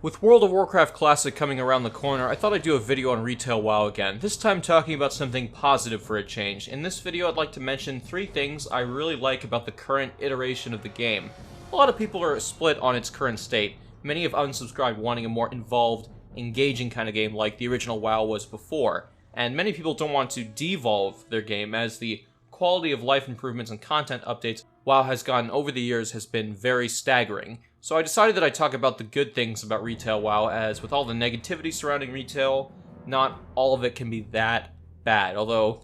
With World of Warcraft Classic coming around the corner, I thought I'd do a video on retail WoW again, this time talking about something positive for a change. In this video, I'd like to mention 3 things I really like about the current iteration of the game. A lot of people are split on its current state. Many have unsubscribed wanting a more involved, engaging kind of game like the original WoW was before. And many people don't want to devolve their game, as the quality of life improvements and content updates WoW has gotten over the years has been very staggering. So I decided that I'd talk about the good things about retail WoW, as with all the negativity surrounding retail, not all of it can be that bad, although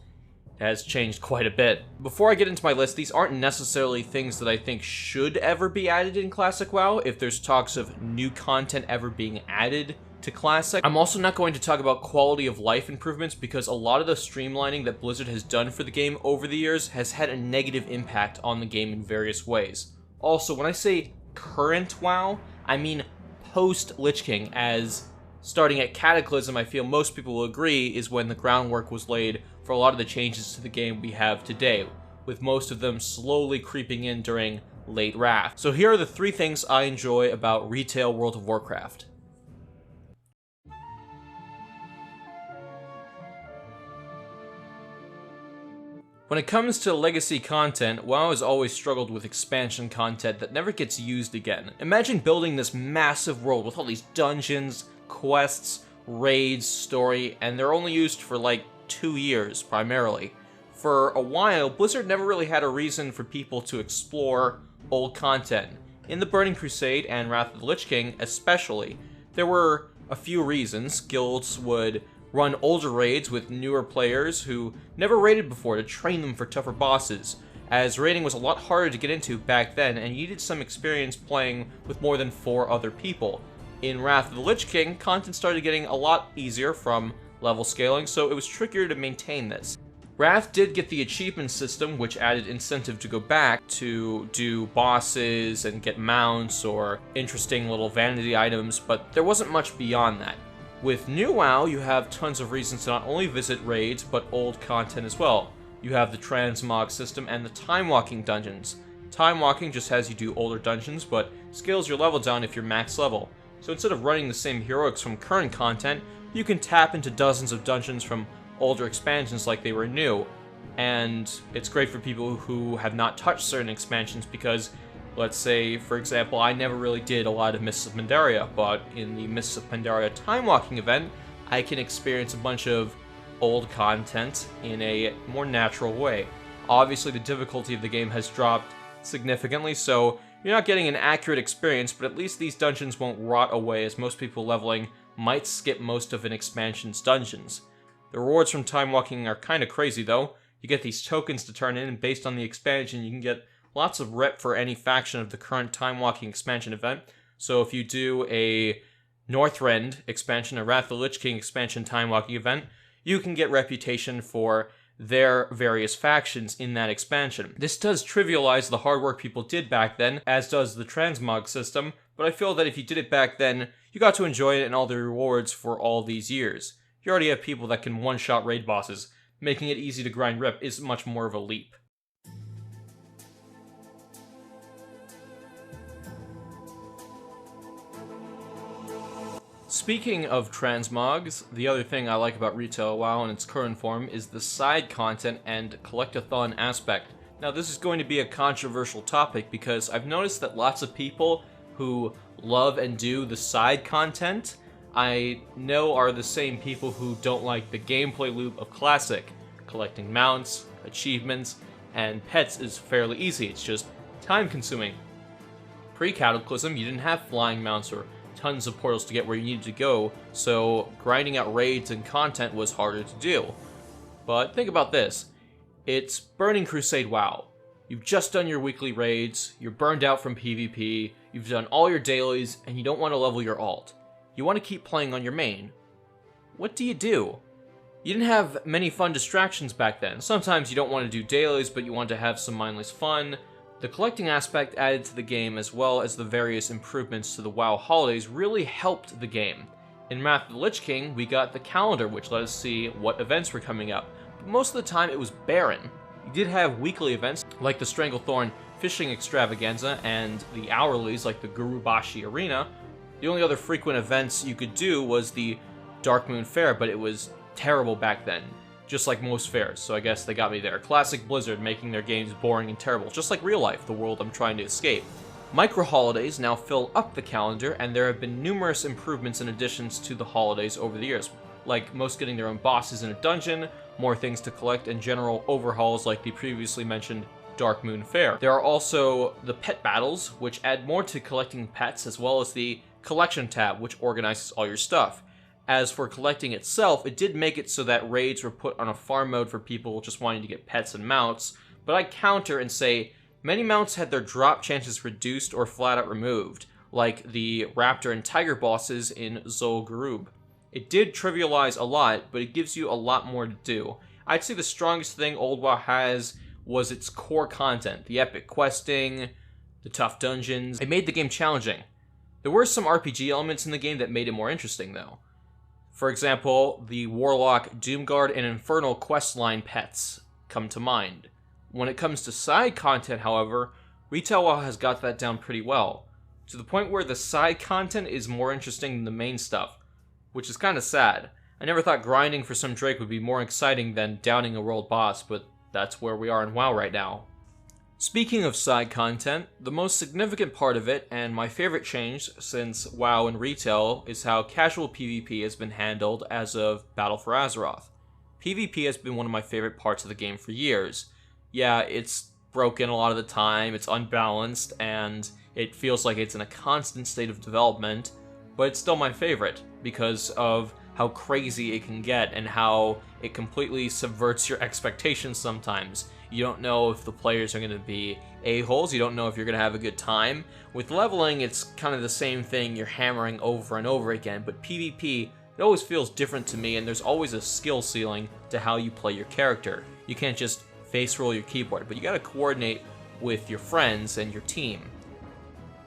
it has changed quite a bit. Before I get into my list, these aren't necessarily things that I think should ever be added in Classic WoW, if there's talks of new content ever being added to Classic. I'm also not going to talk about quality of life improvements, because a lot of the streamlining that Blizzard has done for the game over the years has had a negative impact on the game in various ways. Also, when I say current WoW, I mean post Lich King, as starting at Cataclysm, I feel most people will agree, is when the groundwork was laid for a lot of the changes to the game we have today, with most of them slowly creeping in during late Wrath. So here are the 3 things I enjoy about retail World of Warcraft. When it comes to legacy content, WoW has always struggled with expansion content that never gets used again. Imagine building this massive world with all these dungeons, quests, raids, story, and they're only used for like 2 years, primarily. For a while, Blizzard never really had a reason for people to explore old content. In the Burning Crusade and Wrath of the Lich King, especially, there were a few reasons. Guilds would run older raids with newer players who never raided before to train them for tougher bosses, as raiding was a lot harder to get into back then and you needed some experience playing with more than 4 other people. In Wrath of the Lich King, content started getting a lot easier from level scaling, so it was trickier to maintain this. Wrath did get the achievement system, which added incentive to go back to do bosses and get mounts or interesting little vanity items, but there wasn't much beyond that. With new WoW, you have tons of reasons to not only visit raids, but old content as well. You have the transmog system and the time walking dungeons. Time walking just has you do older dungeons, but scales your level down if you're max level. So instead of running the same heroics from current content, you can tap into dozens of dungeons from older expansions like they were new. And it's great for people who have not touched certain expansions, because let's say, for example, I never really did a lot of Mists of Pandaria, but in the Mists of Pandaria time walking event, I can experience a bunch of old content in a more natural way. Obviously, the difficulty of the game has dropped significantly, so you're not getting an accurate experience, but at least these dungeons won't rot away, as most people leveling might skip most of an expansion's dungeons. The rewards from time walking are kind of crazy, though. You get these tokens to turn in, and based on the expansion, you can get lots of rep for any faction of the current time walking expansion event. So if you do a Northrend expansion, a Wrath of the Lich King expansion time walking event, you can get reputation for their various factions in that expansion. This does trivialize the hard work people did back then, as does the transmog system, but I feel that if you did it back then, you got to enjoy it and all the rewards for all these years. You already have people that can one-shot raid bosses. Making it easy to grind rep is much more of a leap. Speaking of transmogs, the other thing I like about retail WoW in its current form is the side content and collectathon aspect. Now, this is going to be a controversial topic, because I've noticed that lots of people who love and do the side content I know are the same people who don't like the gameplay loop of Classic. Collecting mounts, achievements, and pets is fairly easy, it's just time consuming. Pre-Cataclysm, you didn't have flying mounts or tons of portals to get where you needed to go, so grinding out raids and content was harder to do. But think about this. It's Burning Crusade WoW. You've just done your weekly raids, you're burned out from PvP, you've done all your dailies, and you don't want to level your alt. You want to keep playing on your main. What do? You didn't have many fun distractions back then. Sometimes you don't want to do dailies, but you want to have some mindless fun. The collecting aspect added to the game, as well as the various improvements to the WoW holidays, really helped the game. In Wrath of the Lich King, we got the calendar, which let us see what events were coming up. But most of the time it was barren. You did have weekly events, like the Stranglethorn Fishing Extravaganza, and the hourlies, like the Gurubashi Arena, The only other frequent events you could do was the Dark Moon Fair, but it was terrible back then, just like most fairs, so I guess they got me there. Classic Blizzard, making their games boring and terrible, just like real life, the world I'm trying to escape. Micro-holidays now fill up the calendar, and there have been numerous improvements and additions to the holidays over the years, like most getting their own bosses in a dungeon, more things to collect, and general overhauls like the previously mentioned Dark Moon Fair. There are also the pet battles, which add more to collecting pets, as well as the collection tab, which organizes all your stuff. As for collecting itself, it did make it so that raids were put on a farm mode for people just wanting to get pets and mounts, but I counter and say many mounts had their drop chances reduced or flat out removed, like the raptor and tiger bosses in Zol Garub. It did trivialize a lot, but it gives you a lot more to do. I'd say the strongest thing Old WoW has was its core content, the epic questing, the tough dungeons. It made the game challenging. There were some RPG elements in the game that made it more interesting, though. For example, the Warlock, Doomguard, and Infernal questline pets come to mind. When it comes to side content, however, Retail WoW has got that down pretty well, to the point where the side content is more interesting than the main stuff, which is kind of sad. I never thought grinding for some Drake would be more exciting than downing a world boss, but that's where we are in WoW right now. Speaking of side content, the most significant part of it, and my favorite change since WoW and Retail, is how casual PvP has been handled as of Battle for Azeroth. PvP has been one of my favorite parts of the game for years. Yeah, it's broken a lot of the time, it's unbalanced, and it feels like it's in a constant state of development, but it's still my favorite, because of how crazy it can get and how it completely subverts your expectations sometimes. You don't know if the players are going to be a-holes, you don't know if you're going to have a good time. With leveling, it's kind of the same thing, you're hammering over and over again, but PvP, it always feels different to me, and there's always a skill ceiling to how you play your character. You can't just face roll your keyboard, but you gotta coordinate with your friends and your team.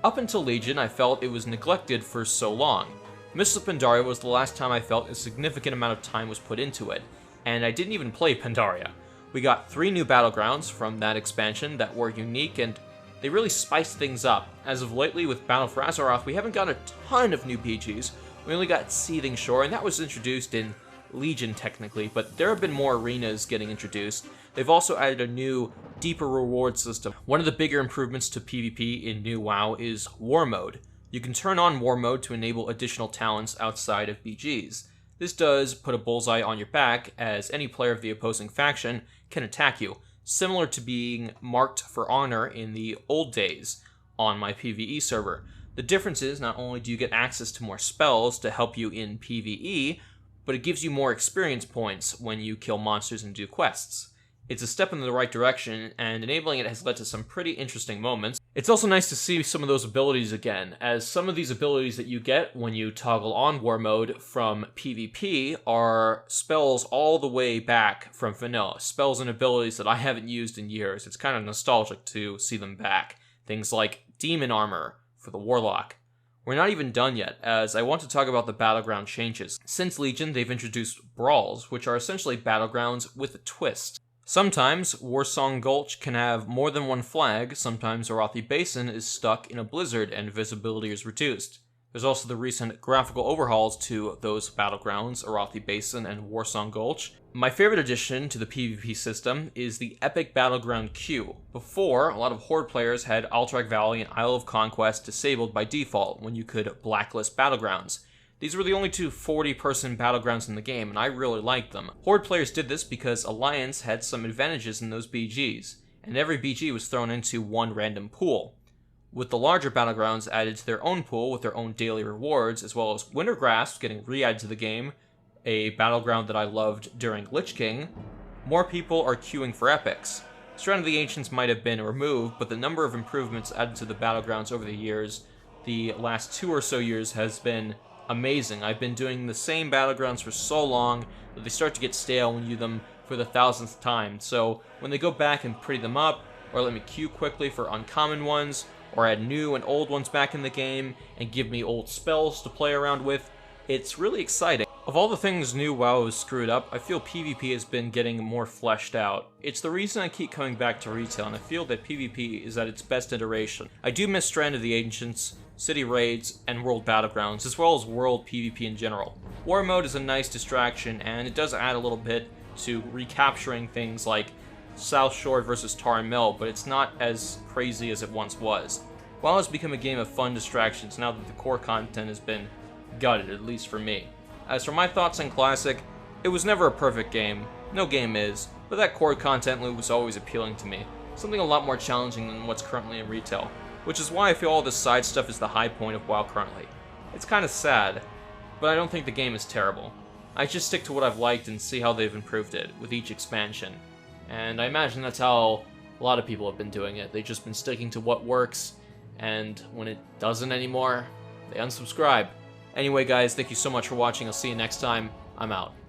Up until Legion, I felt it was neglected for so long. Mists of Pandaria was the last time I felt a significant amount of time was put into it, and I didn't even play Pandaria. We got 3 new battlegrounds from that expansion that were unique, and they really spiced things up. As of lately with Battle for Azeroth, we haven't got a ton of new PGs. We only got Seething Shore, and that was introduced in Legion technically, but there have been more arenas getting introduced. They've also added a new, deeper reward system. One of the bigger improvements to PvP in New WoW is War Mode. You can turn on War Mode to enable additional talents outside of BGs. This does put a bullseye on your back, as any player of the opposing faction can attack you, similar to being marked for honor in the old days on my PvE server. The difference is, not only do you get access to more spells to help you in PvE, but it gives you more experience points when you kill monsters and do quests. It's a step in the right direction, and enabling it has led to some pretty interesting moments. It's also nice to see some of those abilities again, as some of these abilities that you get when you toggle on War Mode from PvP are spells all the way back from vanilla. Spells and abilities that I haven't used in years. It's kind of nostalgic to see them back. Things like Demon Armor for the Warlock. We're not even done yet, as I want to talk about the battleground changes. Since Legion, they've introduced Brawls, which are essentially battlegrounds with a twist. Sometimes, Warsong Gulch can have more than one flag, sometimes Arathi Basin is stuck in a blizzard and visibility is reduced. There's also the recent graphical overhauls to those battlegrounds, Arathi Basin and Warsong Gulch. My favorite addition to the PvP system is the Epic Battleground queue. Before, a lot of Horde players had Alterac Valley and Isle of Conquest disabled by default when you could blacklist battlegrounds. These were the only 2 40-person battlegrounds in the game, and I really liked them. Horde players did this because Alliance had some advantages in those BGs, and every BG was thrown into one random pool. With the larger battlegrounds added to their own pool with their own daily rewards, as well as Wintergrasp getting re-added to the game, a battleground that I loved during Lich King, more people are queuing for epics. Strand of the Ancients might have been removed, but the number of improvements added to the battlegrounds over the years, the last 2 or so years, has been amazing. I've been doing the same battlegrounds for so long that they start to get stale when you do them for the 1000th time. So when they go back and pretty them up, or let me queue quickly for uncommon ones, or add new and old ones back in the game, and give me old spells to play around with, it's really exciting. Of all the things New WoW has screwed up, I feel PvP has been getting more fleshed out. It's the reason I keep coming back to Retail, and I feel that PvP is at its best iteration. I do miss Strand of the Ancients, city raids, and world battlegrounds, as well as world PvP in general. War mode is a nice distraction, and it does add a little bit to recapturing things like South Shore versus Tar Mill, but it's not as crazy as it once was. WoW has become a game of fun distractions now that the core content has been gutted, at least for me. As for my thoughts on Classic, it was never a perfect game, no game is, but that core content loop was always appealing to me, something a lot more challenging than what's currently in retail, which is why I feel all this side stuff is the high point of WoW currently. It's kinda sad, but I don't think the game is terrible. I just stick to what I've liked and see how they've improved it with each expansion. And I imagine that's how a lot of people have been doing it. They've just been sticking to what works, and when it doesn't anymore, they unsubscribe. Anyway guys, thank you so much for watching. I'll see you next time. I'm out.